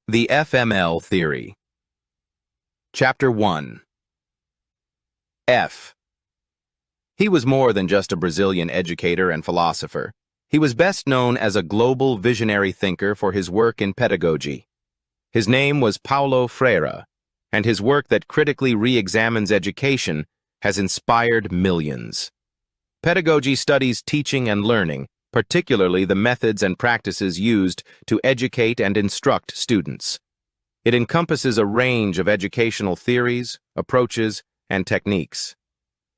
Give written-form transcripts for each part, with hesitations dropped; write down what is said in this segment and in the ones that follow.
The FML Theory. Chapter 1. F. He was more than just a Brazilian educator and philosopher. He was best known as a global visionary thinker for his work in pedagogy. His name was Paulo Freire, and his work that critically re-examines education has inspired millions. Pedagogy studies teaching and learning, particularly the methods and practices used to educate and instruct students. It encompasses a range of educational theories, approaches, and techniques.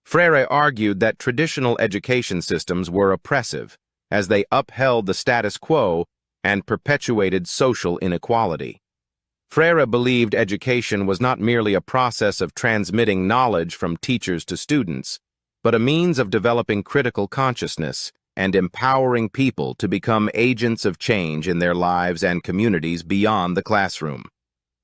Freire argued that traditional education systems were oppressive, as they upheld the status quo and perpetuated social inequality. Freire believed education was not merely a process of transmitting knowledge from teachers to students, but a means of developing critical consciousness and empowering people to become agents of change in their lives and communities beyond the classroom.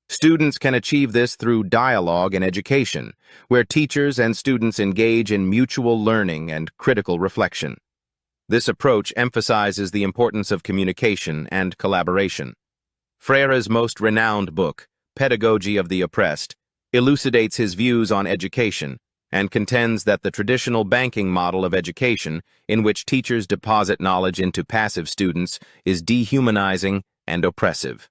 Students can achieve this through dialogue in education, where teachers and students engage in mutual learning and critical reflection. This approach emphasizes the importance of communication and collaboration. Freire's most renowned book, Pedagogy of the Oppressed, elucidates his views on education and contends that the traditional banking model of education, in which teachers deposit knowledge into passive students, is dehumanizing and oppressive.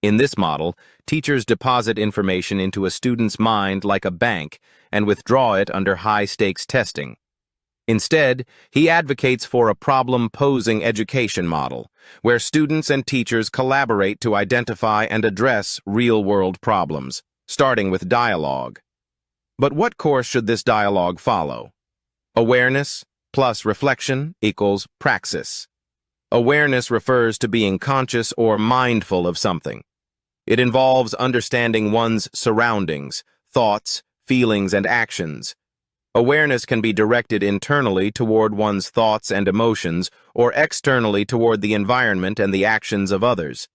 In this model, teachers deposit information into a student's mind like a bank and withdraw it under high-stakes testing. Instead, he advocates for a problem-posing education model, where students and teachers collaborate to identify and address real-world problems, starting with dialogue. But what course should this dialogue follow? Awareness plus reflection equals praxis. Awareness refers to being conscious or mindful of something. It involves understanding one's surroundings, thoughts, feelings, and actions. Awareness can be directed internally toward one's thoughts and emotions or externally toward the environment and the actions of others.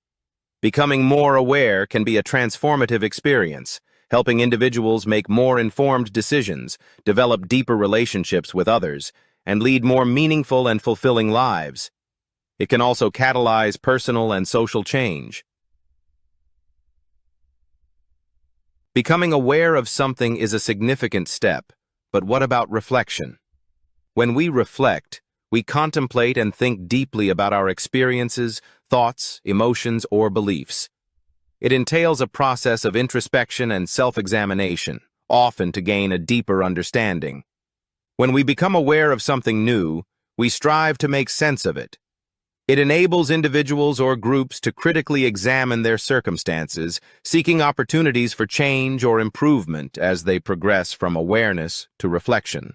Becoming more aware can be a transformative experience, helping individuals make more informed decisions, develop deeper relationships with others, and lead more meaningful and fulfilling lives. It can also catalyze personal and social change. Becoming aware of something is a significant step, but what about reflection? When we reflect, we contemplate and think deeply about our experiences, thoughts, emotions, or beliefs. It entails a process of introspection and self-examination, often to gain a deeper understanding. When we become aware of something new, we strive to make sense of it. It enables individuals or groups to critically examine their circumstances, seeking opportunities for change or improvement as they progress from awareness to reflection.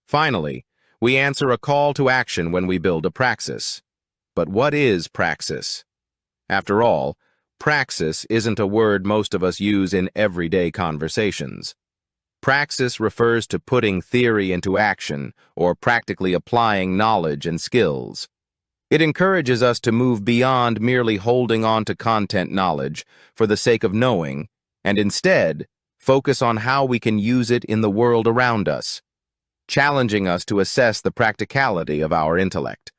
Finally, we answer a call to action when we build a praxis. But what is praxis? After all, praxis isn't a word most of us use in everyday conversations. Praxis refers to putting theory into action or practically applying knowledge and skills. It encourages us to move beyond merely holding on to content knowledge for the sake of knowing, and instead focus on how we can use it in the world around us, challenging us to assess the practicality of our intellect.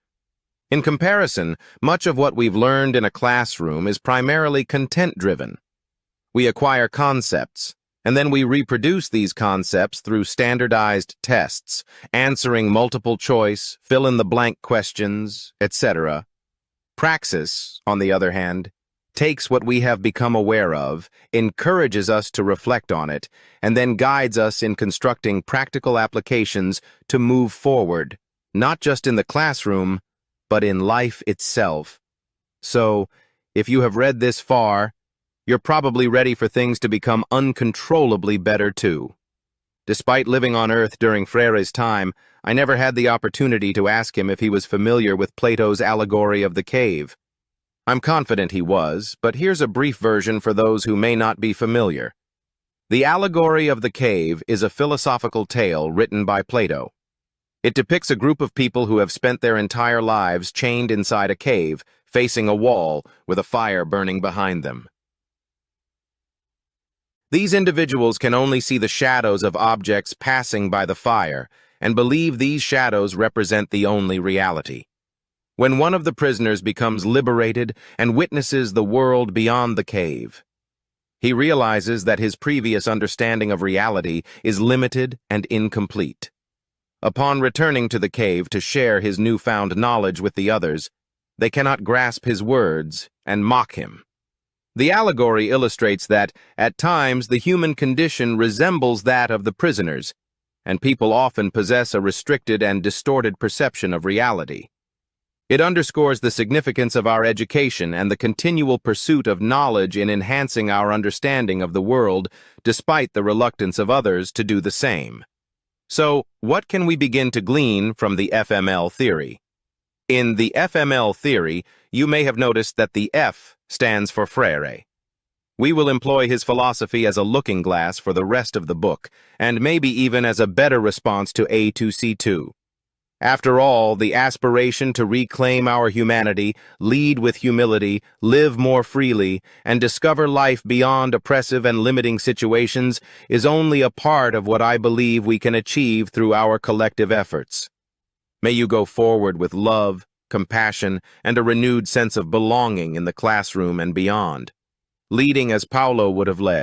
In comparison, much of what we've learned in a classroom is primarily content-driven. We acquire concepts, and then we reproduce these concepts through standardized tests, answering multiple-choice, fill-in-the-blank questions, etc. Praxis, on the other hand, takes what we have become aware of, encourages us to reflect on it, and then guides us in constructing practical applications to move forward, not just in the classroom, but in life itself. So, if you have read this far, you're probably ready for things to become uncontrollably better too. Despite living on Earth during Freire's time, I never had the opportunity to ask him if he was familiar with Plato's allegory of the cave. I'm confident he was, but here's a brief version for those who may not be familiar. The allegory of the cave is a philosophical tale written by Plato. It depicts a group of people who have spent their entire lives chained inside a cave, facing a wall, with a fire burning behind them. These individuals can only see the shadows of objects passing by the fire and believe these shadows represent the only reality. when one of the prisoners becomes liberated and witnesses the world beyond the cave. He realizes that his previous understanding of reality is limited and incomplete. Upon returning to the cave to share his newfound knowledge with the others, they cannot grasp his words and mock him. The allegory illustrates that, at times, the human condition resembles that of the prisoners, and people often possess a restricted and distorted perception of reality. It underscores the significance of our education and the continual pursuit of knowledge in enhancing our understanding of the world, despite the reluctance of others to do the same. So, what can we begin to glean from the FML theory? In the FML theory, you may have noticed that the F stands for Freire. We will employ his philosophy as a looking glass for the rest of the book, and maybe even as a better response to A2C2. After all, the aspiration to reclaim our humanity, lead with humility, live more freely, and discover life beyond oppressive and limiting situations is only a part of what I believe we can achieve through our collective efforts. May you go forward with love, compassion, and a renewed sense of belonging in the classroom and beyond, leading as Paulo would have led.